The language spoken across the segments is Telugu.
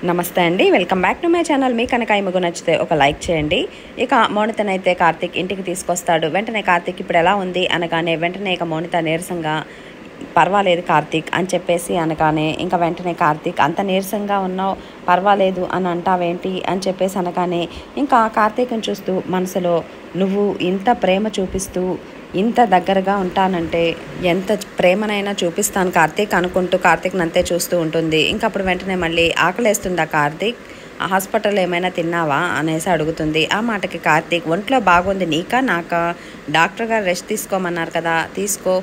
నమస్తే అండి, welcome back to my channel. మీ కనుక ఈ ముగ్గు నచ్చితే ఒక లైక్ చేయండి. ఇక మౌనితనైతే కార్తీక్ ఇంటికి తీసుకొస్తాడు. వెంటనే కార్తీక్ ఇప్పుడు ఎలా ఉంది అనగానే వెంటనే ఇక మౌనిత నీరసంగా పర్వాలేదు కార్తీక్ అని చెప్పేసి అనగానే ఇంకా వెంటనే కార్తీక్ అంత నీరసంగా ఉన్నావు, పర్వాలేదు అని అంటావేంటి అని చెప్పేసి అనగానే ఇంకా కార్తీక్ని చూస్తూ మనసులో నువ్వు ఇంత ప్రేమ చూపిస్తూ ఇంత దగ్గరగా ఉంటానంటే ఎంత ప్రేమనైనా చూపిస్తాను కార్తీక్ అనుకుంటూ కార్తీక్ని అంతే చూస్తూ ఉంటుంది. ఇంకా అప్పుడు వెంటనే మళ్ళీ ఆకలేస్తుందా కార్తీక్, హాస్పిటల్ ఏమైనా తిన్నావా అనేసి అడుగుతుంది. ఆ మాటకి కార్తీక్ ఒంట్లో బాగుంది నీకా నాకా, డాక్టర్ గారు రెస్ట్ తీసుకోమన్నారు కదా, తీసుకో,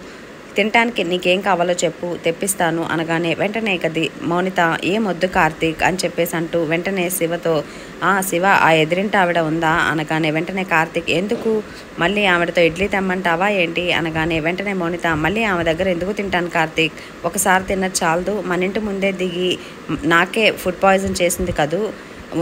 తినటానికి నీకేం కావాలో చెప్పు తెప్పిస్తాను అనగానే వెంటనే కది మౌనిత ఏమొద్దు కార్తీక్ అని చెప్పేసి అంటూ వెంటనే శివతో శివ ఆ ఎదిరింటి ఆవిడ ఉందా అనగానే వెంటనే కార్తీక్ ఎందుకు మళ్ళీ ఆవిడతో ఇడ్లీ తెమ్మంటావా ఏంటి అనగానే వెంటనే మౌనిత మళ్ళీ ఆమె దగ్గర ఎందుకు తింటాను కార్తీక్, ఒకసారి తిన్నది చాలదు, మన ఇంటి ముందే దిగి నాకే ఫుడ్ పాయిజన్ చేసింది కదూ,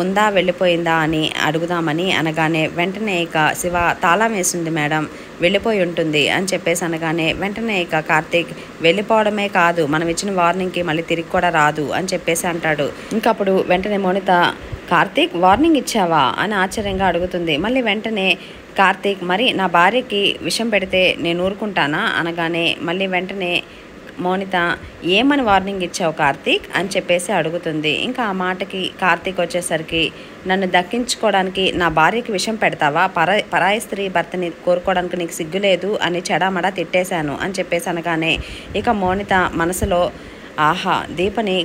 ఉందా వెళ్ళిపోయిందా అని అడుగుదామని అనగానే వెంటనే ఇక శివ తాళం వేసింది మేడం, వెళ్ళిపోయి ఉంటుంది అని చెప్పేసి అనగానే వెంటనే ఇక కార్తీక్ వెళ్ళిపోవడమే కాదు మనం ఇచ్చిన వార్నింగ్కి మళ్ళీ తిరిగి కూడా రాదు అని చెప్పేసి అంటాడు. ఇంకప్పుడు వెంటనే మౌనిత కార్తీక్ వార్నింగ్ ఇచ్చావా అని ఆశ్చర్యంగా అడుగుతుంది. మళ్ళీ వెంటనే కార్తీక్ మరి నా భార్యకి విషం పెడితే నేను ఊరుకుంటానా అనగానే మళ్ళీ వెంటనే మౌనిత ఏమని వార్నింగ్ ఇచ్చావు కార్తీక్ అని చెప్పేసి అడుగుతుంది. ఇంకా ఆ మాటకి కార్తీక్ వచ్చేసరికి నన్ను దక్కించుకోవడానికి నా భార్యకి విషం పెడతావా, పరాయి స్త్రీ భర్తని కోరుకోవడానికి నీకు సిగ్గులేదు అని చెడామడా తిట్టేశాను అని చెప్పేసి అనగానే ఇక మౌనిత మనసులో ఆహా దీపని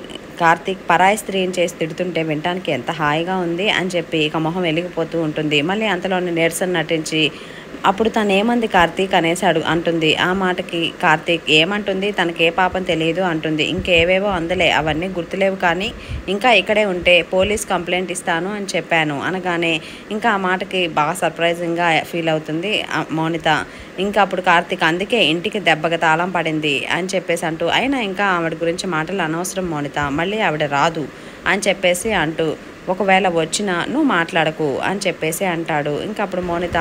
కార్తీక్ పరాయి స్త్రీని చేసి తిడుతుంటే వినటానికి ఎంత హాయిగా ఉంది అని చెప్పి ఇక మొహం వెలిగిపోతూ ఉంటుంది. మళ్ళీ అంతలోని నీరసన నటించి అప్పుడు తను ఏమంది కార్తీక్ అనేసి అంటుంది. ఆ మాటకి కార్తీక్ ఏమంటుంది తనకి ఏ పాపం తెలియదు అంటుంది. ఇంకేవేవో అందులే అవన్నీ గుర్తులేవు కానీ ఇంకా ఇక్కడే ఉంటే పోలీస్ కంప్లైంట్ ఇస్తాను అని చెప్పాను అనగానే ఇంకా ఆ మాటకి బాగా సర్ప్రైజింగ్గా ఫీల్ అవుతుంది మౌనిత. ఇంకా అప్పుడు కార్తీక్ అందుకే ఇంటికి దెబ్బగా తాళం పడింది అని చెప్పేసి అంటూ అయినా ఇంకా ఆవిడ గురించి మాటలు అనవసరం మౌనిత, మళ్ళీ ఆవిడ రాదు అని చెప్పేసి అంటూ ఒకవేళ వచ్చినా నువ్వు మాట్లాడకు అని చెప్పేసి అంటాడు. ఇంకా అప్పుడు మౌనిత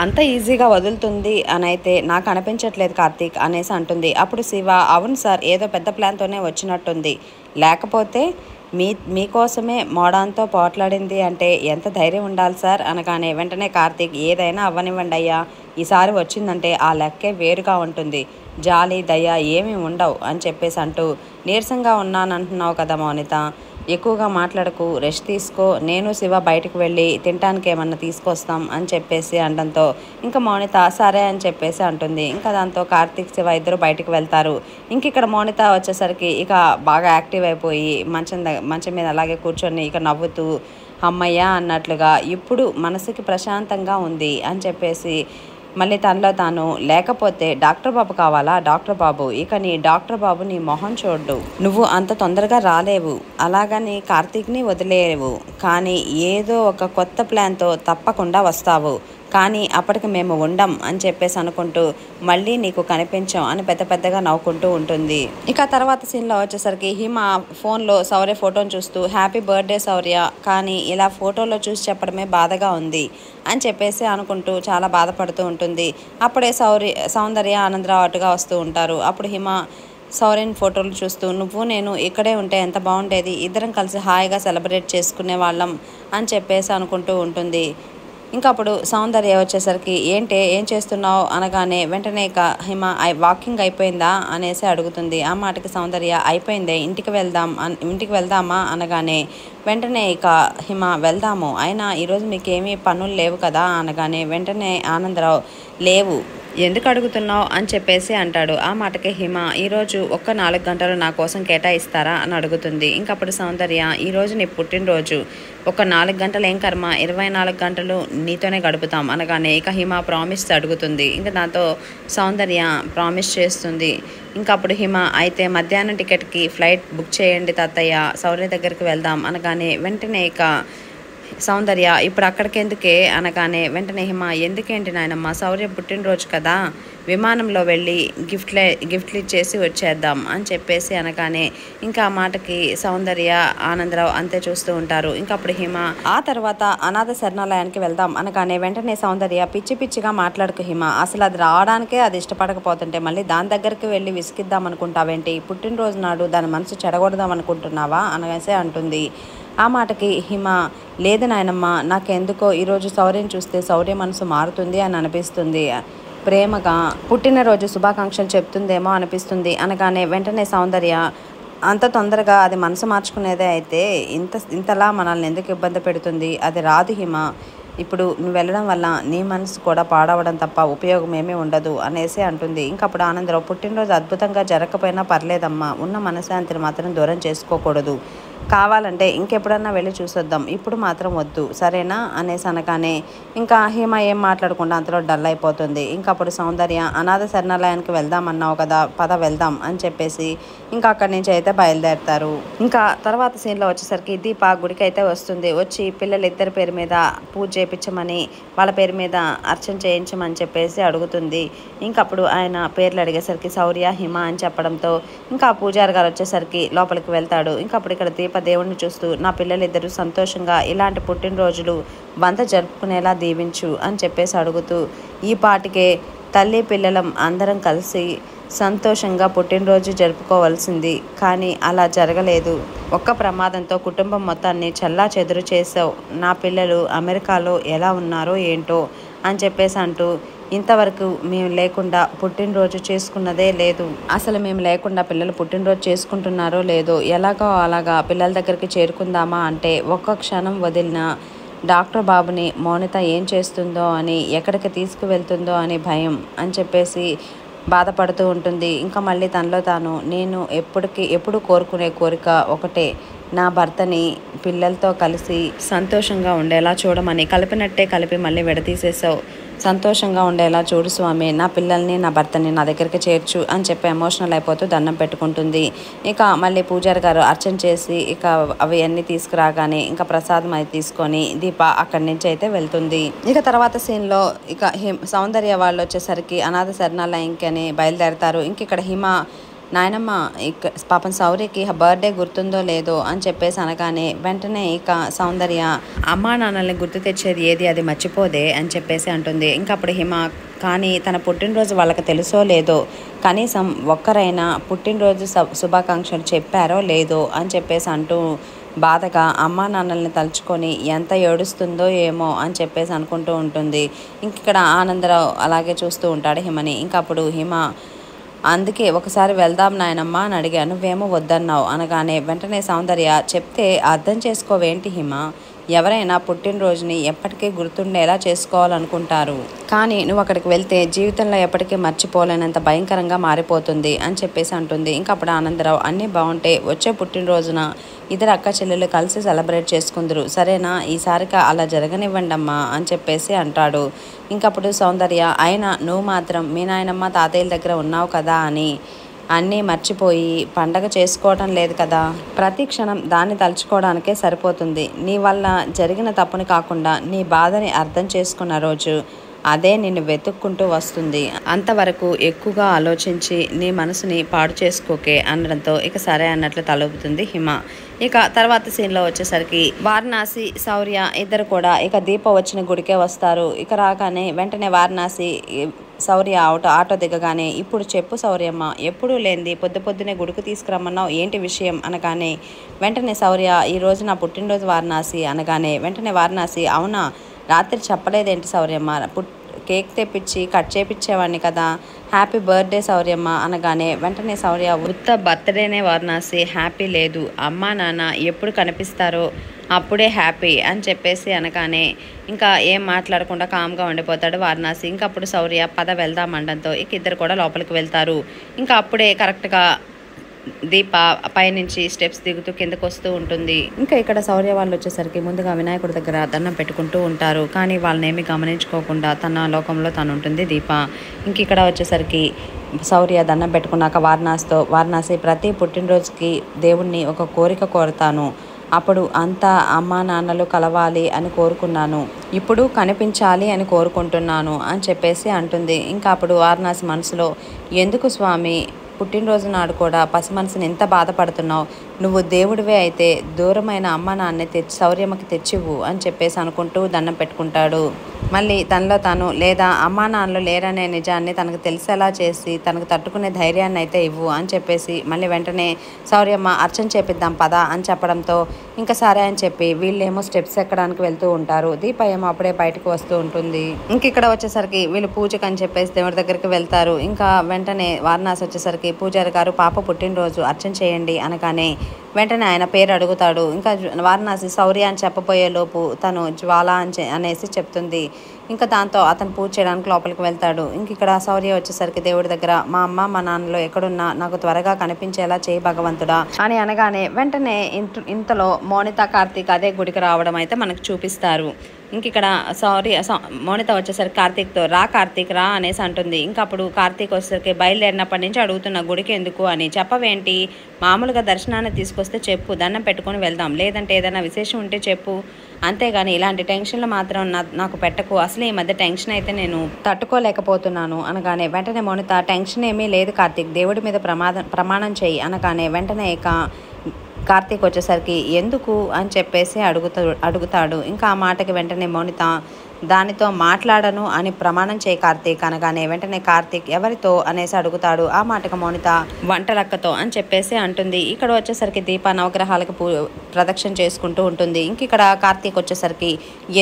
అంత ఈజీగా వదులుతుంది అని అయితే నాకు అనిపించట్లేదు కార్తీక్ అనేసి అంటుంది. అప్పుడు శివ అవును సార్ ఏదో పెద్ద ప్లాన్తోనే వచ్చినట్టుంది, లేకపోతే మీకోసమే మోడాన్తో పోట్లాడింది అంటే ఎంత ధైర్యం ఉండాలి సార్ అనగానే వెంటనే కార్తీక్ ఏదైనా అవ్వనివ్వండి అయ్యా, ఈసారి వచ్చిందంటే ఆ లెక్కే వేరుగా ఉంటుంది, జాలి దయ ఏమీ ఉండవు అని చెప్పేసి అంటూ నీరసంగా ఉన్నానంటున్నావు కదా మౌనిత, ఎక్కువగా మాట్లాడకు, రెస్ట్ తీసుకో, నేను శివ బయటకు వెళ్ళి తినడానికి ఏమన్నా తీసుకొస్తాం అని చెప్పేసి అనడంతో ఇంకా మౌనిత సరే అని చెప్పేసి అంటుంది. ఇంకా దాంతో కార్తీక్ శివ ఇద్దరు బయటకు వెళ్తారు. ఇంక ఇక్కడ మౌనిత వచ్చేసరికి ఇక బాగా యాక్టివ్ అయిపోయి మంచం మీద అలాగే కూర్చొని ఇక నవ్వుతూ అమ్మయ్య అన్నట్లుగా ఇప్పుడు మనసుకి ప్రశాంతంగా ఉంది అని చెప్పేసి మళ్ళీ తనలో తాను లేకపోతే డాక్టర్ బాబు కావాలా, డాక్టర్ బాబు ఇక నీ డాక్టర్ బాబు నీ మొహం చూడ్డు, నువ్వు అంత తొందరగా రాలేవు, అలాగని కార్తీక్ని వదిలేవు, కానీ ఏదో ఒక కొత్త ప్లాన్తో తప్పకుండా వస్తావు, కానీ అప్పటికి మేము ఉండం అని చెప్పేసి అనుకుంటూ మళ్ళీ నీకు కనిపించాం అని పెద్ద పెద్దగా నవ్వుకుంటూ ఉంటుంది. ఇక తర్వాత సీన్లో వచ్చేసరికి హిమ ఫోన్లో శౌర్య ఫోటోని చూస్తూ హ్యాపీ బర్త్డే శౌర్య, కానీ ఇలా ఫోటోలో చూసి చెప్పడమే బాధగా ఉంది అని చెప్పేసి అనుకుంటూ చాలా బాధపడుతూ ఉంటుంది. అప్పుడే సౌందర్య ఆనందరావు అటుగా వస్తూ ఉంటారు. అప్పుడు హిమ శౌర్యని ఫోటోలు చూస్తూ నువ్వు నేను ఇక్కడే ఉంటే ఎంత బాగుండేది, ఇద్దరం కలిసి హాయిగా సెలబ్రేట్ చేసుకునే వాళ్ళం అని చెప్పేసి అనుకుంటూ ఉంటుంది. ఇంకా అప్పుడు సౌందర్య వచ్చేసరికి ఏం చేస్తున్నావు అనగానే వెంటనే ఇక హిమ వాకింగ్ అయిపోయిందా అనేసి అడుగుతుంది. ఆ మాటకి సౌందర్య అయిపోయిందే, ఇంటికి వెళ్దామా అనగానే వెంటనే ఇక హిమ వెళ్దాము, అయినా ఈరోజు మీకేమీ పనులు లేవు కదా అనగానే వెంటనే ఆనందరావు లేవు ఎందుకు అడుగుతున్నావు అని చెప్పేసి అంటాడు. ఆ మాటకి హిమ ఈరోజు ఒక్క 4 గంటలు నా కోసం కేటాయిస్తారా అని అడుగుతుంది. ఇంకప్పుడు సౌందర్య ఈరోజు నీ పుట్టినరోజు, ఒక 4 గంటలు ఏం కర్మ, 24 గంటలు నీతోనే గడుపుతాం అనగానే ఇక హిమ ప్రామిస్ అడుగుతుంది. ఇంకా దాంతో సౌందర్య ప్రామిస్ చేస్తుంది. ఇంకా అప్పుడు హిమ అయితే మధ్యాహ్నం టికెట్కి ఫ్లైట్ బుక్ చేయండి తాతయ్య, శౌర్య దగ్గరికి వెళ్దాం అనగానే వెంటనే ఇక సౌందర్య ఇప్పుడు అక్కడికి ఎందుకే అనగానే వెంటనే హిమ ఎందుకేంటి నాయనమ్మ, శౌర్య పుట్టినరోజు కదా, విమానంలో వెళ్ళి గిఫ్ట్లు ఇచ్చేసి వచ్చేద్దాం అని చెప్పేసి అనగానే ఇంకా ఆ మాటకి సౌందర్య ఆనందరావు అంతే చూస్తూ ఉంటారు. ఇంకా అప్పుడు హిమ ఆ తర్వాత అనాథ శరణాలయానికి వెళ్దాం అనగానే వెంటనే సౌందర్య పిచ్చి పిచ్చిగా మాట్లాడుకు హిమ, అసలు అది రావడానికే అది ఇష్టపడకపోతుంటే మళ్ళీ దాని దగ్గరికి వెళ్ళి విసిగిద్దాం అనుకుంటావేంటి, పుట్టినరోజు నాడు దాని మనసు చెడగొడదాం అనుకుంటున్నావా అనేసి అంటుంది. ఆ మాటకి హిమ, లేదు నాయనమ్మ, నాకెందుకో ఈరోజు శౌర్యం చూస్తే శౌర్య మనసు మారుతుంది అని అనిపిస్తుంది, ప్రేమగా పుట్టినరోజు శుభాకాంక్షలు చెప్తుందేమో అనిపిస్తుంది అనగానే వెంటనే సౌందర్య, అంత తొందరగా అది మనసు మార్చుకునేదే అయితే ఇంతలా మనల్ని ఎందుకు ఇబ్బంది పెడుతుంది, అది రాదు హిమ, ఇప్పుడు నువ్వు వెళ్ళడం వల్ల నీ మనసు కూడా పాడవడం తప్ప ఉపయోగం ఏమీ ఉండదు అనేసి అంటుంది. ఇంకప్పుడు ఆనందరావు, పుట్టినరోజు అద్భుతంగా జరగకపోయినా పర్లేదమ్మా, ఉన్న మనశ్శాంతిని మాత్రం దూరం చేసుకోకూడదు, కావాలంటే ఇంకెప్పుడన్నా వెళ్ళి చూసొద్దాం, ఇప్పుడు మాత్రం వద్దు సరేనా అనేసి అనగానే ఇంకా హిమ ఏం మాట్లాడకుండా అంతలో డల్ అయిపోతుంది. ఇంకప్పుడు సౌందర్య, అనాథ శరణాలయానికి వెళ్దామన్నావు కదా, పద వెళ్దాం అని చెప్పేసి ఇంకా అక్కడి నుంచి అయితే బయలుదేరుతారు. ఇంకా తర్వాత సీన్లో వచ్చేసరికి దీప గుడికి అయితే వస్తుంది. వచ్చి పిల్లలిద్దరి పేరు మీద పూజ చేయించమని, వాళ్ళ పేరు మీద అర్చన చేయించమని చెప్పేసి అడుగుతుంది. ఇంకప్పుడు ఆయన పేర్లు అడిగేసరికి శౌర్య, హిమ అని చెప్పడంతో ఇంకా పూజారి గారు వచ్చేసరికి లోపలికి వెళ్తాడు. ఇంకప్పుడు ఇక్కడ దీప దేవుణ్ణి చూస్తూ, నా పిల్లలిద్దరూ సంతోషంగా ఇలాంటి పుట్టినరోజులు 100 జరుపుకునేలా దీవించు అని చెప్పేసి అడుగుతూ, ఈ పాటికే తల్లి పిల్లలం అందరం కలిసి సంతోషంగా పుట్టినరోజు జరుపుకోవాల్సింది, కానీ అలా జరగలేదు, ఒక్క ప్రమాదంతో కుటుంబం మొత్తాన్ని చల్లా చెదురు చేసావు, నా పిల్లలు అమెరికాలో ఎలా ఉన్నారో ఏంటో అని చెప్పేసి అంటూ, ఇంతవరకు మేము లేకుండా పుట్టినరోజు చేసుకున్నదే లేదు, అసలు మేము లేకుండా పిల్లలు పుట్టినరోజు చేసుకుంటున్నారో లేదో, ఎలాగో అలాగా పిల్లల దగ్గరికి చేరుకుందామా అంటే ఒక్క క్షణం వదిలిన డాక్టర్ బాబుని మౌనిత ఏం చేస్తుందో అని, ఎక్కడికి తీసుకువెళ్తుందో అని భయం అని చెప్పేసి బాధపడుతూ ఉంటుంది. ఇంకా మళ్ళీ తనలో తాను, నేను ఎప్పుడు కోరుకునే కోరిక ఒకటే, నా భర్తని పిల్లలతో కలిసి సంతోషంగా ఉండేలా చూడమని, కలిపినట్టే కలిపి మళ్ళీ విడదీసేసావు, సంతోషంగా ఉండేలా చూడు స్వామి, నా పిల్లల్ని నా భర్తని నా దగ్గరికి చేర్చు అని చెప్పి ఎమోషనల్ అయిపోతూ దండం పెట్టుకుంటుంది. ఇక మళ్ళీ పూజారి గారు అర్చన చేసి ఇక అవి అన్నీ తీసుకురాగానే ఇంకా ప్రసాదం అయితే తీసుకొని దీప అక్కడి నుంచి అయితే వెళ్తుంది. ఇక తర్వాత సీన్లో ఇక సౌందర్య వాళ్ళు వచ్చేసరికి అనాథ శరణాలయంకి అని బయలుదేరతారు. ఇంక ఇక్కడ హిమ, నాయనమ్మ పాపం శౌర్యకి బర్త్డే గుర్తుందో లేదో అని చెప్పేసి అనగానే వెంటనే ఇక సౌందర్య, అమ్మా నాన్నల్ని గుర్తు తెచ్చేది ఏది, అది మర్చిపోదే అని చెప్పేసి అంటుంది. ఇంకప్పుడు హిమ, కానీ తన పుట్టినరోజు వాళ్ళకి తెలుసో లేదో, కనీసం ఒక్కరైనా పుట్టినరోజు శుభాకాంక్షలు చెప్పారో లేదో అని చెప్పేసి అంటూ బాధగా అమ్మా నాన్నల్ని తలుచుకొని ఎంత ఏడుస్తుందో ఏమో అని చెప్పేసి అనుకుంటూ ఉంటుంది. ఇక్కడ ఆనందరావు అలాగే చూస్తూ ఉంటాడు హిమని. ఇంకప్పుడు హిమ, అందుకే ఒకసారి వెళ్దాం నాయనమ్మ అని అడిగాను, నువ్వేమో వద్దన్నావు అనగానే వెంటనే సౌందర్య, చెప్తే అర్థం చేసుకోవేంటి హిమ, ఎవరైనా పుట్టినరోజుని ఎప్పటికీ గుర్తుండేలా చేసుకోవాలనుకుంటారు, కానీ నువ్వు అక్కడికి వెళ్తే జీవితంలో ఎప్పటికీ మర్చిపోలేనంత భయంకరంగా మారిపోతుంది అని చెప్పేసి అంటుంది. ఇంకప్పుడు ఆనందరావు, అన్నీ బాగుంటే వచ్చే పుట్టినరోజున ఇద్దరు అక్క చెల్లెలు కలిసి సెలబ్రేట్ చేసుకుందరు, సరేనా, ఈసారికి అలా జరగనివ్వండి అమ్మా అని చెప్పేసి అంటాడు. ఇంకప్పుడు సౌందర్య, అయినా నువ్వు మాత్రం మీ నాయనమ్మ తాతయ్యల దగ్గర ఉన్నావు కదా అని అన్నీ మర్చిపోయి పండగ చేసుకోవడం లేదు కదా, ప్రతి క్షణం దాన్ని తలుచుకోవడానికే సరిపోతుంది, నీ వల్ల జరిగిన తప్పుని కాకుండా నీ బాధని అర్థం చేసుకున్న రోజు అదే నిన్ను వెతుక్కుంటూ వస్తుంది, అంతవరకు ఎక్కువగా ఆలోచించి నీ మనసుని పాడు చేసుకోకే అనడంతో ఇక సరే అన్నట్లు తలూపుతుంది హిమ. ఇక తర్వాత సీన్లో వచ్చేసరికి వారణాసి, శౌర్య ఇద్దరు కూడా ఇక దీప వచ్చిన గుడికే వస్తారు. ఇక రాగానే వెంటనే వారణాసి శౌర్య ఆటో దిగగానే, ఇప్పుడు చెప్పు శౌర్యమ్మ, ఎప్పుడూ లేనిది పొద్దునే గుడికి తీసుకురమ్మన్నావు, ఏంటి విషయం అనగానే వెంటనే శౌర్య, ఈరోజు నా పుట్టినరోజు వారణాసి అనగానే వెంటనే వారణాసి, అవునా, రాత్రి చెప్పలేదేంటి శౌర్యమ్మ, కేక్ తెప్పించి కట్ చేయించేవాడిని కదా, హ్యాపీ బర్త్డే శౌర్యమ్మ అనగానే వెంటనే శౌర్య, ఉత్త బర్త్డేనే వారణాసి, హ్యాపీ లేదు, అమ్మా నాన్న ఎప్పుడు కనిపిస్తారో అప్పుడే హ్యాపీ అని చెప్పేసి అనగానే ఇంకా ఏం మాట్లాడకుండా కామ్గా ఉండిపోతాడు వారణాసి. ఇంకా అప్పుడు శౌర్య, పద వెళ్దామండంతో ఇక ఇద్దరు కూడా లోపలికి వెళ్తారు. ఇంకా అప్పుడే కరెక్ట్గా దీప పైనుంచి స్టెప్స్ దిగుతూ కిందకు వస్తూ ఉంటుంది. ఇంకా ఇక్కడ శౌర్య వాళ్ళు వచ్చేసరికి ముందుగా వినాయకుడి దగ్గర దండం పెట్టుకుంటూ ఉంటారు, కానీ వాళ్ళని ఏమీ గమనించుకోకుండా తన లోకంలో తను ఉంటుంది దీప. ఇంక ఇక్కడ వచ్చేసరికి శౌర్య దండం పెట్టుకున్నాక వారణాసి, ప్రతి పుట్టినరోజుకి దేవుణ్ణి ఒక కోరిక కోరుతాను, అప్పుడు అంతా అమ్మా నాన్నలు కలవాలి అని కోరుకున్నాను, ఇప్పుడు కనిపించాలి అని కోరుకుంటున్నాను అని చెప్పేసి అంటుంది. ఇంకా అప్పుడు వారణాసి మనసులో, ఎందుకు స్వామి పుట్టినరోజు నాడు కూడా పసి మనసుని ఎంత బాధపడుతున్నావు, నువ్వు దేవుడివే అయితే దూరమైన అమ్మ నాన్నే శౌర్యమ్మకి తెచ్చివ్వు అని చెప్పేసి అనుకుంటూ దండం పెట్టుకుంటాడు. మళ్ళీ తనలో తాను, లేదా అమ్మా నాన్నలు లేరనే నిజాన్ని తనకు తెలిసేలా చేసి తనకు తట్టుకునే ధైర్యాన్ని అయితే ఇవ్వు అని చెప్పేసి మళ్ళీ వెంటనే శౌర్యమ్మ అర్చన చేపిద్దాం పదా అని చెప్పడంతో ఇంకా సరే అని చెప్పి వీళ్ళేమో స్టెప్స్ ఎక్కడానికి వెళ్తూ ఉంటారు. దీప ఏమో అప్పుడే బయటకు వస్తూ ఉంటుంది. ఇంక ఇక్కడ వచ్చేసరికి వీళ్ళు పూజకు అని చెప్పేసి దేవుడి దగ్గరికి వెళ్తారు. ఇంకా వెంటనే వారణాసి వచ్చేసరికి పూజారి గారు పాప పుట్టినరోజు అర్చన చేయండి అనగానే వెంటనే ఆయన పేరు అడుగుతాడు. ఇంకా వారణాసి శౌర్య అని చెప్పబోయే లోపు తను జ్వాల అనేసి చెప్తుంది. ఇంకా దాంతో అతను పూజ చేయడానికి లోపలికి వెళ్తాడు. ఇంక ఇక్కడ శౌర్య వచ్చేసరికి దేవుడి దగ్గర, మా అమ్మ మా నాన్నలో ఎక్కడున్నా నాకు త్వరగా కనిపించేలా చేయి భగవంతుడా అని అనగానే వెంటనే ఇంతలో మోనిత కార్తీక్ అదే గుడికి రావడం అయితే మనకు చూపిస్తారు. ఇంక ఇక్కడ మోనిత వచ్చేసరికి కార్తీక్తో, రా కార్తీక్ రా అనేసి అంటుంది. ఇంకా అప్పుడు కార్తీక్ వచ్చేసరికి బయలుదేరినప్పటి నుంచి అడుగుతున్న గుడికి ఎందుకు అని. చెప్పవేంటి, మామూలుగా దర్శనాన్ని తీసుకొస్తే చెప్పు, దండం పెట్టుకొని వెళ్దాం, లేదంటే ఏదైనా విశేషం ఉంటే చెప్పు, అంతేగాని ఇలాంటి టెన్షన్లు మాత్రం నాకు పెట్టకు, అసలు ఈ మధ్య టెన్షన్ అయితే నేను తట్టుకోలేకపోతున్నాను అనగానే వెంటనే మోనిత, టెన్షన్ ఏమీ లేదు కార్తీక్, దేవుడి మీద ప్రమాణం చెయ్యి అనగానే వెంటనే ఇక కార్తీక్ వచ్చేసరికి ఎందుకు అని చెప్పేసి అడుగుతాడు. ఇంకా ఆ మాటకి వెంటనే మోనిత, దానితో మాట్లాడను అని ప్రమాణం చేయి కార్తీక్ అనగానే వెంటనే కార్తీక్ ఎవరితో అనేసి అడుగుతాడు. ఆ మాటకు మోనిత వంటలక్కతో అని చెప్పేసి అంటుంది. ఇక్కడ వచ్చేసరికి దీప నవగ్రహాలకు ప్రదక్షిణ చేసుకుంటూ ఉంటుంది. ఇంక ఇక్కడ కార్తీక్ వచ్చేసరికి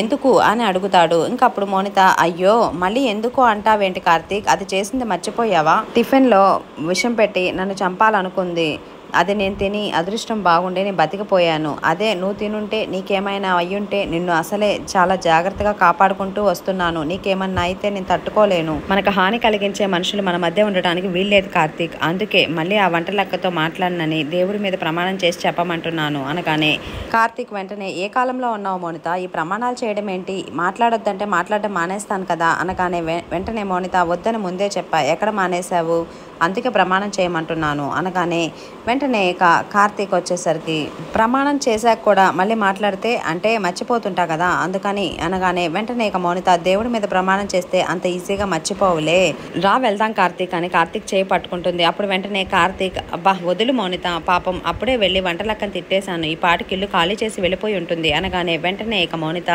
ఎందుకు అని అడుగుతాడు. ఇంకా అప్పుడు మోనిత, అయ్యో మళ్ళీ ఎందుకు అంటావేంటి కార్తీక్, అది చేసింది మర్చిపోయావా, టిఫిన్లో విషం పెట్టి నన్ను చంపాలనుకుంది, అది నేను తిని అదృష్టం బాగుండే నేను బతికిపోయాను, అదే నువ్వు తినుంటే నీకేమైనా అయ్యుంటే నిన్ను అసలే చాలా జాగ్రత్తగా కాపాడుకుంటూ వస్తున్నాను, నీకేమన్నా అయితే నేను తట్టుకోలేను, మనకు హాని కలిగించే మనుషులు మన మధ్య ఉండడానికి వీల్లేదు కార్తీక్, అందుకే మళ్ళీ ఆ వంటలక్కతో మాట్లాడనని దేవుడి మీద ప్రమాణం చేసి చెప్పమంటున్నాను అనగానే కార్తీక్ వెంటనే, ఏ కాలంలో ఉన్నావు మోనిత, ఈ ప్రమాణాలు చేయడం ఏంటి, మాట్లాడొద్దంటే మాట్లాడడం మానేస్తాను కదా అనగానే వెంటనే మోనిత, వద్దని ముందే చెప్పా, ఎక్కడ మానేశావు, అందుకే ప్రమాణం చేయమంటున్నాను అనగానే వెంటనే కార్తీక్ వచ్చేసరికి, ప్రమాణం చేశాక కూడా మళ్ళీ మాట్లాడితే అంటే మర్చిపోతుంటా కదా అందుకని అనగానే వెంటనే మోనిత, దేవుడి మీద ప్రమాణం చేస్తే అంత ఈజీగా మర్చిపోవులే, రా వెళ్దాం కార్తీక్ అని కార్తీక్ చేయి పట్టుకుంటుంది. అప్పుడు వెంటనే కార్తీక్, అబ్బా వదులు మోనిత, పాపం అప్పుడే వెళ్ళి వంటలక్కని తిట్టేశాను, ఈ పాటికి ఇల్లు ఖాళీ చేసి వెళ్ళిపోయి ఉంటుంది అనగానే వెంటనే మోనిత,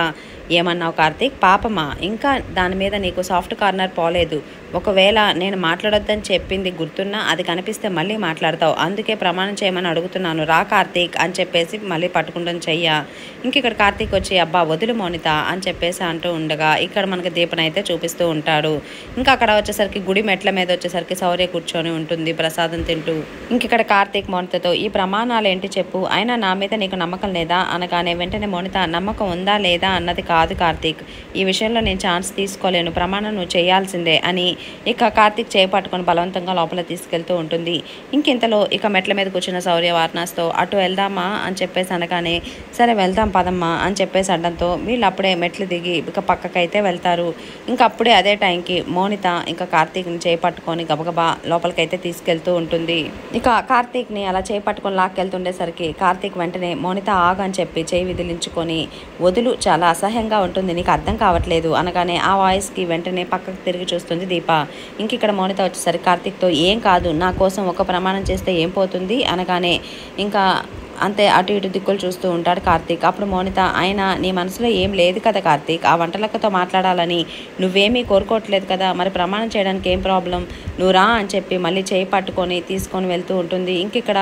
ఏమన్నావు కార్తీక్, పాపమా, ఇంకా దాని మీద నీకు సాఫ్ట్ కార్నర్ పోలేదు, ఒకవేళ నేను మాట్లాడొద్దని చెప్పింది గుర్తున్నా అది కనిపిస్తే మళ్ళీ మాట్లాడతావు, అందుకే ప్రమాణం చేయమని అడుగుతున్నాను, రా కార్తీక్ అని చెప్పేసి మళ్ళీ పట్టుకుంటుంది చెయ్య. ఇంక ఇక్కడ కార్తీక్ వచ్చి, అబ్బా వదులు మోనిత అని చెప్పేసి అంటూ ఉండగా ఇక్కడ మనకి దీపన అయితే చూపిస్తూ ఉంటాడు. ఇంకా అక్కడ వచ్చేసరికి గుడి మెట్ల మీద వచ్చేసరికి శౌర్య కూర్చొని ఉంటుంది ప్రసాదం తింటూ. ఇంక ఇక్కడ కార్తీక్ మోనితతో, ఈ ప్రమాణాలు ఏంటి చెప్పు, అయినా నా మీద నీకు నమ్మకం లేదా అనగానే వెంటనే మోనిత, నమ్మకం ఉందా లేదా అన్నది కాదు కార్తీక్, ఈ విషయంలో నేను ఛాన్స్ తీసుకోలేను, ప్రమాణం నువ్వు చేయాల్సిందే అని ఇక కార్తీక్ చేపట్టుకొని బలవంతంగా లోపల తీసుకెళ్తూ ఉంటుంది. ఇంకింతలో ఇక మెట్ల మీద కూర్చున్న శౌర్య వారణాసితో, అటు వెళ్దామా అని చెప్పేసి అనగానే సరే వెళ్దాం పదమ్మా అని చెప్పేసి అనడంతో వీళ్ళు అప్పుడే మెట్లు దిగి ఇక పక్కకైతే వెళ్తారు. ఇంకా అప్పుడే అదే టైంకి మోనిత ఇంకా కార్తీక్ని చేపట్టుకొని గబగబా లోపలికైతే తీసుకెళ్తూ ఉంటుంది. ఇక కార్తీక్ని అలా చేపట్టుకొని లాక్కెళ్తుండేసరికి కార్తీక్ వెంటనే, మోనిత ఆగు అని చెప్పి చేయి విదిలించుకొని, వదులు చాలా అసహ్యంగా ఉంటుంది, నీకు అర్థం కావట్లేదు అనగానే ఆ వాయిస్కి వెంటనే పక్కకు తిరిగి చూస్తుంది దీప. ఇంక ఇక్కడ మోనిత వచ్చేసరికి కార్తీక్తో, ఏం కాదు, నా కోసం ఒక ప్రమాణం చేస్తే ఏం పోతుంది అనగానే ఇంకా అంతే అటు ఇటు దిక్కులు చూస్తూ ఉంటాడు కార్తీక్. అప్పుడు మోనిత, ఆయన నీ మనసులో ఏం లేదు కదా కార్తీక్, ఆ వంటలక్కతో మాట్లాడాలని నువ్వేమీ కోరుకోవట్లేదు కదా, మరి ప్రమాణం చేయడానికి ఏం ప్రాబ్లం, నువ్వు రా అని చెప్పి మళ్ళీ చేయి పట్టుకొని తీసుకొని వెళ్తూ ఉంటుంది. ఇంక ఇక్కడ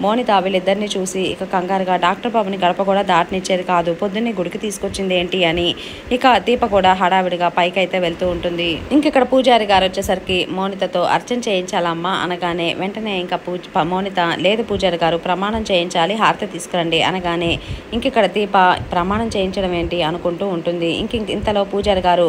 మోనిత వీళ్ళిద్దరిని చూసి ఇక కంగారుగా, డాక్టర్ బాబుని గడప కూడా దాటనిచ్చేది కాదు, పొద్దున్నే గుడికి తీసుకొచ్చింది ఏంటి అని ఇక దీప కూడా హడావిడిగా పైకి అయితే వెళ్తూ ఉంటుంది. ఇంక ఇక్కడ పూజారి గారు వచ్చేసరికి మోనితతో, అర్చన చేయించాలమ్మా అనగానే వెంటనే ఇంకా మోనిత, లేదు పూజారి గారు, ప్రమాణం చేయించాలి, హారతి తీసుకురండి అనగానే ఇంక ఇక్కడ దీప ప్రమాణం చేయించడం ఏంటి అనుకుంటూ ఉంటుంది. ఇంతలో పూజారి గారు,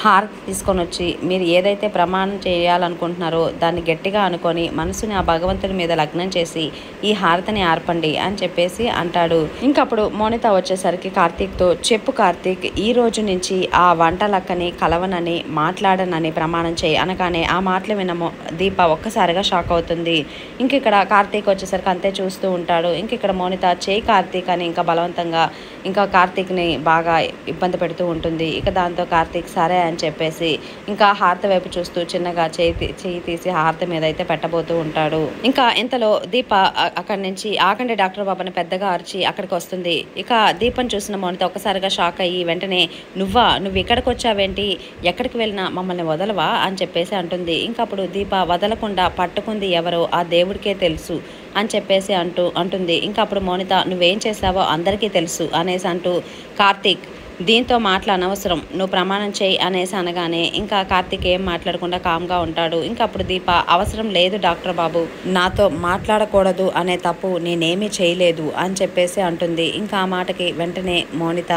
హారతి తీసుకొని వచ్చి మీరు ఏదైతే ప్రమాణం చేయాలనుకుంటున్నారో దాన్ని గట్టిగా అనుకొని మనసుని ఆ భగవంతుడి మీద లగ్నం చేసి ఈ హారతిని ఆర్పండి అని చెప్పేసి అంటాడు. ఇంకప్పుడు మోనిత వచ్చేసరికి కార్తీక్తో, చెప్పు కార్తీక్, ఈ రోజు నుంచి ఆ వంటలక్కని కలవనని మాట్లాడనని ప్రమాణం చేయి అనగానే ఆ మాటలు విన్న దీప ఒక్కసారిగా షాక్ అవుతుంది. ఇంక ఇక్కడ కార్తీక్ వచ్చేసరికి అంతే చూస్తూ ఉంటాడు. ఇంక ఇక్కడ మోనిత చేయి కార్తీక్ అని ఇంకా బలవంతంగా ఇంకా కార్తీక్ని బాగా ఇబ్బంది పెడుతూ ఉంటుంది. ఇక దాంతో కార్తీక్ సరే అని చెప్పేసి ఇంకా హారతి వైపు చూస్తూ చిన్నగా చేయి తీసి హారతి మీద అయితే పెట్టబోతూ ఉంటాడు. ఇంకా ఇంతలో దీప అక్కడి నుంచి ఆగండి డాక్టర్ బాబు అని పెద్దగా అరిచి అక్కడికి వస్తుంది. ఇక దీపం చూసిన మోనిత ఒక్కసారిగా షాక్ అయ్యి వెంటనే నువ్వు ఇక్కడికి వచ్చావేంటి, ఎక్కడికి వెళ్ళినా మమ్మల్ని వదలవా అని చెప్పేసి అంటుంది. ఇంకప్పుడు దీప వదలకుండా పట్టుకుంది ఎవరో ఆ దేవుడికే తెలుసు అని చెప్పేసి అంటుంది. ఇంకా అప్పుడు మోనిత నువ్వేం చేసావో అందరికీ తెలుసు అనేసి అంటూ కార్తీక్ దీంతో మాటలు అనవసరం, నువ్వు ప్రమాణం చేయి అనేసి అనగానే ఇంకా కార్తీక్ ఏం మాట్లాడకుండా కామ్గా ఉంటాడు. ఇంకా అప్పుడు దీప అవసరం లేదు డాక్టర్ బాబు, నాతో మాట్లాడకూడదు అనే తప్పు నేనేమీ చేయలేదు అని చెప్పేసి అంటుంది. ఇంకా ఆ మాటకి వెంటనే మోనిత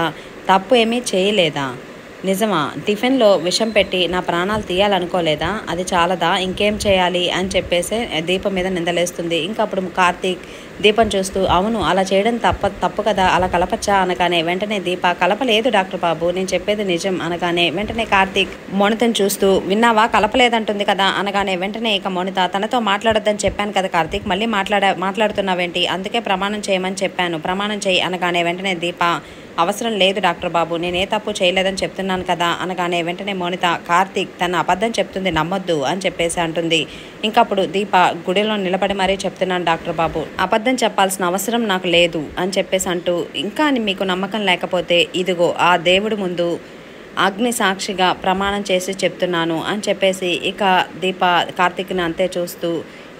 తప్పు ఏమీ చేయలేదా, నిజమా, టిఫిన్లో విషం పెట్టి నా ప్రాణాలు తీయాలనుకోలేదా, అది చాలదా, ఇంకేం చేయాలి అని చెప్పేసి దీపం మీద నిందలేస్తుంది. ఇంకా అప్పుడు కార్తీక్ దీపం చూస్తూ అవును అలా చేయడం తప్పు కదా, అలా కలపచ్చా అనగానే వెంటనే దీప కలపలేదు డాక్టర్ బాబు, నేను చెప్పేది నిజం అనగానే వెంటనే కార్తీక్ మోనితను చూస్తూ విన్నావా కలపలేదంటుంది కదా అనగానే వెంటనే ఇక మోనిత తనతో మాట్లాడొద్దని చెప్పాను కదా కార్తీక్, మళ్ళీ మాట్లాడుతున్నావేంటి, అందుకే ప్రమాణం చేయమని చెప్పాను, ప్రమాణం చేయి అనగానే వెంటనే దీప అవసరం లేదు డాక్టర్ బాబు, నేనే తప్పు చేయలేదని చెప్తున్నాను కదా అనగానే వెంటనే మోనిత కార్తీక్ తన అబద్ధం చెప్తుంది నమ్మొద్దు అని చెప్పేసి అంటుంది. ఇంకప్పుడు దీప గుడిలో నిలబడి మరీ చెప్తున్నాను డాక్టర్ బాబు, అబద్ధం చెప్పాల్సిన అవసరం నాకు లేదు అని చెప్పేసి అంటూ ఇంకా మీకు నమ్మకం లేకపోతే ఇదిగో ఆ దేవుడి ముందు అగ్ని సాక్షిగా ప్రమాణం చేసి చెప్తున్నాను అని చెప్పేసి ఇక దీప కార్తీక్ని అంతే చూస్తూ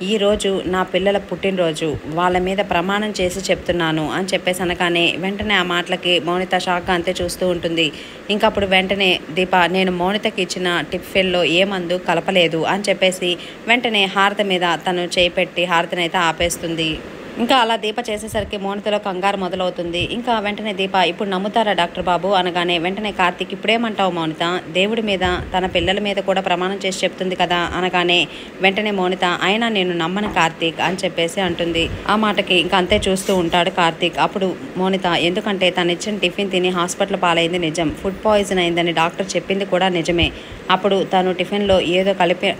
ఈరోజు నా పిల్లల పుట్టినరోజు, వాళ్ళ మీద ప్రమాణం చేసి చెప్తున్నాను అని చెప్పేసి అనగానే వెంటనే ఆ మాటలకి మౌనిత షాక్గా అంతే చూస్తూ ఉంటుంది. ఇంకప్పుడు వెంటనే దీప నేను మౌనితకి ఇచ్చిన టిఫిన్లో ఏ మందు కలపలేదు అని చెప్పేసి వెంటనే హారతి మీద తను చేయి పెట్టి హారతిని అయితే ఆపేస్తుంది. ఇంకా అలా దీప చేసేసరికి మౌనితలో కంగారు మొదలవుతుంది. ఇంకా వెంటనే దీప ఇప్పుడు నమ్ముతారా డాక్టర్ బాబు అనగానే వెంటనే కార్తీక్ ఇప్పుడేమంటావు మౌనిత, దేవుడి మీద తన పిల్లల మీద కూడా ప్రమాణం చేసి చెప్తుంది కదా అనగానే వెంటనే మౌనిత అయినా నేను నమ్మను కార్తీక్ అని చెప్పేసి అంటుంది. ఆ మాటకి ఇంకా అంతే చూస్తూ ఉంటాడు కార్తీక్. అప్పుడు మౌనిత ఎందుకంటే తను ఇచ్చిన టిఫిన్ తిని హాస్పిటల్ పాలైంది నిజం, ఫుడ్ పాయిజన్ అయిందని డాక్టర్ చెప్పింది కూడా నిజమే, అప్పుడు తను టిఫిన్లో ఏదో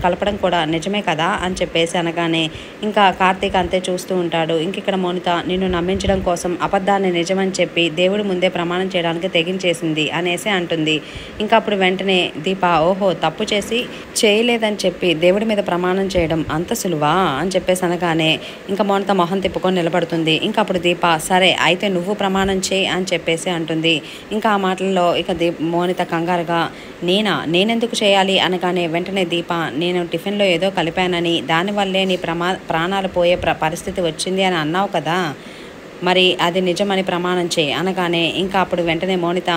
కలపడం కూడా నిజమే కదా అని చెప్పేసి అనగానే ఇంకా కార్తీక్ అంతే చూస్తూ ఉంటాడు. ఇంక ఇక్కడ మౌనిత నిన్ను నమ్మించడం కోసం అబద్ధాన్ని నిజమని చెప్పి దేవుడి ముందే ప్రమాణం చేయడానికి తెగించేసింది అనేసి అంటుంది. ఇంకా అప్పుడు వెంటనే దీప ఓహో తప్పు చేసి చేయలేదని చెప్పి దేవుడి మీద ప్రమాణం చేయడం అంత సులువా అని చెప్పేసి అనగానే ఇంకా మౌనిత మొహం తిప్పుకొని నిలబడుతుంది. ఇంకా అప్పుడు దీప సరే అయితే నువ్వు ప్రమాణం చేయి అని చెప్పేసి అంటుంది. ఇంకా ఆ మాటల్లో ఇక మౌనిత కంగారుగా నేనెందుకు చేయాలి అనగానే వెంటనే దీప నేను టిఫిన్లో ఏదో కలిపానని దానివల్లే నీ ప్రాణాలు పోయే పరిస్థితి వచ్చింది అని అన్నావు కదా, మరి అది నిజమని ప్రమాణం చేయి అనగానే ఇంకా అప్పుడు వెంటనే మౌనిత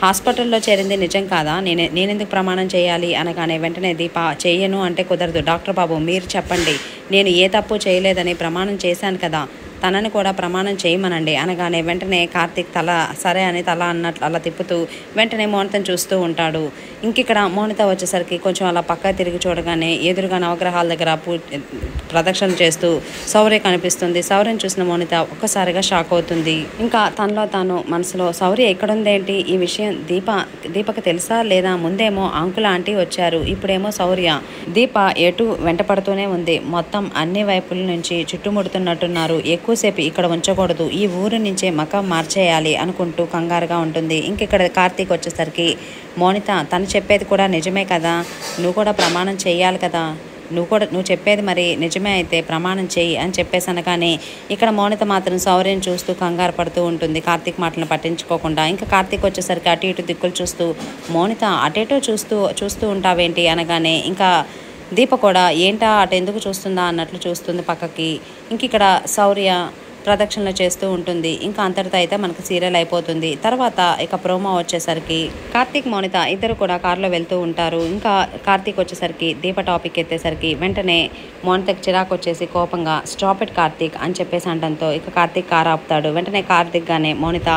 హాస్పిటల్లో చేరింది నిజం కాదా, నేనెందుకు ప్రమాణం చేయాలి అనగానే వెంటనే దీప చెయ్యను అంటే కుదరదు డాక్టర్ బాబు మీరు చెప్పండి, నేను ఏ తప్పు చేయలేదని ప్రమాణం చేశాను కదా, తనని కూడా ప్రమాణం చేయమనండి అనగానే వెంటనే కార్తీక్ తల సరే అని తల అన్నట్లు అలా తిప్పుతూ వెంటనే మౌనితను చూస్తూ ఉంటాడు. ఇంకిక్కడ మౌనిత వచ్చేసరికి కొంచెం అలా పక్క తిరిగి చూడగానే ఎదురుగా నవగ్రహాల దగ్గర ప్రదక్షిణలు చేస్తూ శౌర్య కనిపిస్తుంది. శౌర్యను చూసిన మౌనిత ఒక్కసారిగా షాక్ అవుతుంది. ఇంకా తనలో తాను మనసులో శౌర్య ఎక్కడుందేంటి, ఈ విషయం దీపకి తెలుసా లేదా, ముందేమో అంకుల్ ఆంటీ వచ్చారు, ఇప్పుడేమో శౌర్య, దీప ఎటు వెంటపడుతూనే ఉంది, మొత్తం అన్ని వైపుల నుంచి చుట్టుముడుతున్నట్టున్నారు, ఎక్కువసేపు ఇక్కడ ఉంచకూడదు, ఈ ఊరు నుంచే మకం మార్చేయాలి అనుకుంటూ కంగారుగా ఉంటుంది. ఇంకిక్కడ కార్తీక్ వచ్చేసరికి మౌనిత తను చెప్పేది కూడా నిజమే కదా, నువ్వు కూడా ప్రమాణం చేయాలి కదా, నువ్వు చెప్పేది మరి నిజమే అయితే ప్రమాణం చేయి అని చెప్పేసి అనగానే ఇక్కడ మౌనిత మాత్రం శౌర్యని చూస్తూ కంగారు పడుతూ ఉంటుంది కార్తీక్ మాటలను పట్టించుకోకుండా. ఇంకా కార్తీక్ వచ్చేసరికి అటు ఇటు దిక్కులు చూస్తూ మౌనిత అటేటో చూస్తూ ఉంటావేంటి అనగానే ఇంకా దీప కూడా ఏంటా అటు ఎందుకు చూస్తుందా అన్నట్లు చూస్తుంది పక్కకి. ఇంక ఇక్కడ శౌర్య ప్రదక్షిణలు చేస్తూ ఉంటుంది. ఇంకా అంతటితో అయితే మనకు సీరియల్ అయిపోతుంది. తర్వాత ఇక ప్రోమో వచ్చేసరికి కార్తీక్ మౌనిత ఇద్దరు కూడా కారులో వెళ్తూ ఉంటారు. ఇంకా కార్తీక్ వచ్చేసరికి దీప టాపిక్ ఎత్తేసరికి వెంటనే మౌనితకి చిరాకు వచ్చేసి కోపంగా స్టాప్ ఇట్ కార్తీక్ అని చెప్పేసి అనడంతో ఇక కార్తీక్ కారు ఆపుతాడు. వెంటనే కారు దిగ్గానే మౌనిత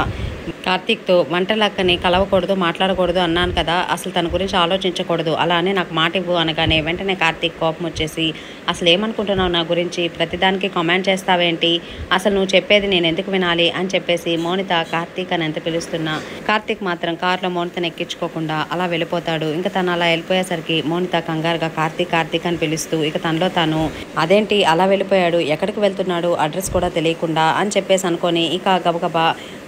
కార్తీక్తో వంటలక్కని కలవకూడదు, మాట్లాడకూడదు అన్నాను కదా, అసలు తన గురించి ఆలోచించకూడదు, అలా అని నాకు మాట ఇవ్వు అనగానే వెంటనే కార్తీక్ కోపం వచ్చేసి, అసలు ఏమనుకుంటున్నావు నా గురించి, ప్రతిదానికి కామెంట్ చేస్తావేంటి, అసలు నువ్వు చెప్పేది నేను ఎందుకు వినాలి అని చెప్పేసి మౌనిత కార్తీక్ అని ఎంత పిలుస్తున్నా కార్తీక్ మాత్రం కారులో మౌనితను ఎక్కించుకోకుండా అలా వెళ్ళిపోతాడు. ఇంకా తను అలా వెళ్ళిపోయేసరికి మౌనిత కంగారుగా కార్తీక్ కార్తీక్ అని పిలుస్తూ ఇక తనలో తాను అదేంటి అలా వెళ్ళిపోయాడు, ఎక్కడికి వెళ్తున్నాడు, అడ్రస్ కూడా తెలియకుండా అని చెప్పేసి అనుకొని ఇక గబగబా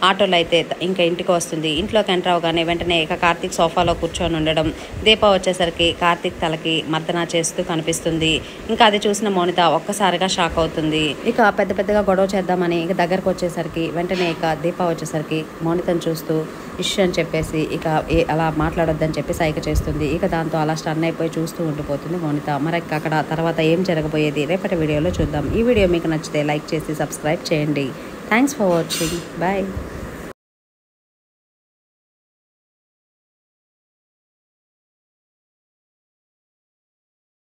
ఆటోలో అయితే ఇంకా ఇంటికి వస్తుంది. ఇంట్లోకి ఎంటర్ అవగానే వెంటనే ఇక కార్తీక్ సోఫాలో కూర్చొని ఉండడం, దీప వచ్చేసరికి కార్తీక్ తలకి మర్దన చేస్తూ కనిపిస్తుంది. ఇంకా అది చూసిన మౌనిత ఒక్కసారిగా షాక్ అవుతుంది. ఇక పెద్ద పెద్దగా గొడవ చేద్దామని ఇక దగ్గరకు వచ్చేసరికి వెంటనే ఇక దీప వచ్చేసరికి మౌనితను చూస్తూ ఇష్యూ అని చెప్పేసి ఇక అలా మాట్లాడొద్దని చెప్పి సైగ చేస్తుంది. ఇక దాంతో అలా స్టన్ అయిపోయి చూస్తూ ఉండిపోతుంది మౌనిత. మరి అక్కడ తర్వాత ఏం జరగబోయేది రేపటి వీడియోలో చూద్దాం. ఈ వీడియో మీకు నచ్చితే లైక్ చేసి సబ్స్క్రైబ్ చేయండి. Thanks for watching. బాయ్.